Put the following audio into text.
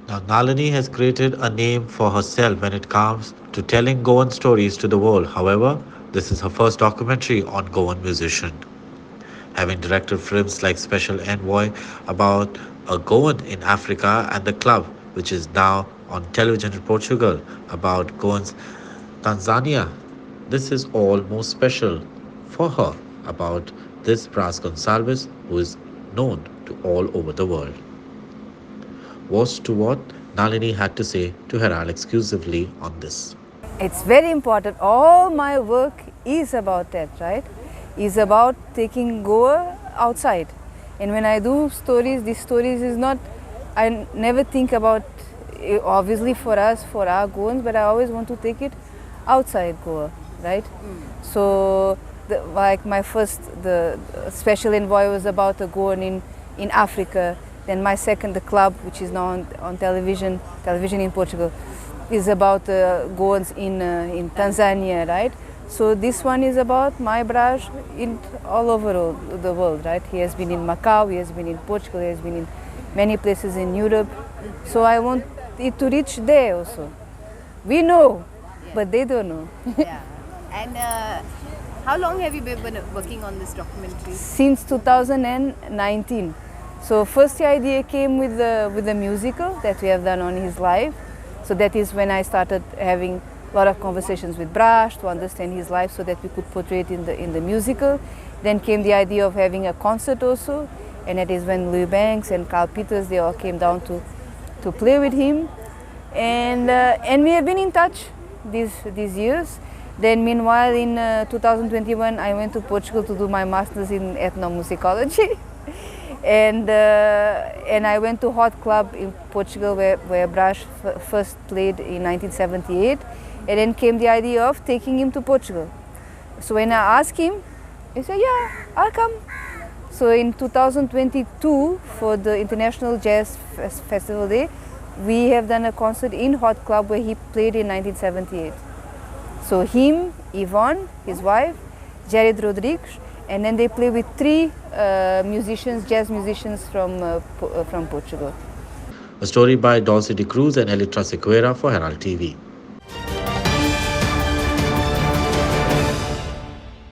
Now, Nalini has created a name for herself when it comes to telling Goan stories to the world. However, this is her first documentary on Goan musician. Having directed films like Special Envoy about a Goan in Africa and The Club, which is now on television in Portugal, about Goans Tanzania. This is all more special for her about this Braz Gonsalves, who is known to all over the world. Was to what Nalini had to say to Herald exclusively on this. It's very important. All my work is about that, right? Is about taking Goa outside. And when I do stories, these stories is not, I never think about, obviously for us, for our Goans, but I always want to take it outside Goa, right? So, like my first, the Special Envoy was about a Goan in Africa. Then my second, The Club, which is now on television in Portugal, is about Goans in Tanzania, right? So this one is about my Braz in all over the world, right? He has been in Macau, he has been in Portugal, he has been in many places in Europe. So I want it to reach there also. We know, but they don't know. Yeah. And how long have you been working on this documentary? Since 2019. So first the idea came with the musical that we have done on his life. So that is when I started having a lot of conversations with Braz to understand his life so that we could portray it in the musical. Then came the idea of having a concert also, and that is when Louis Banks and Carl Peters, they all came down to play with him. And we have been in touch these years. Then meanwhile in 2021 I went to Portugal to do my master's in ethnomusicology. And I went to Hot Club in Portugal where Braz first played in 1978, and then came the idea of taking him to Portugal. So when I asked him, he said, yeah, I'll come. So in 2022 for the International Jazz Festival Day, we have done a concert in Hot Club where he played in 1978. So him, Yvonne, his wife, Jared Rodrigues, and then they play with three musicians, jazz musicians from Portugal. A story by Dulce de Cruz and Elitra Sequeira for Herald TV.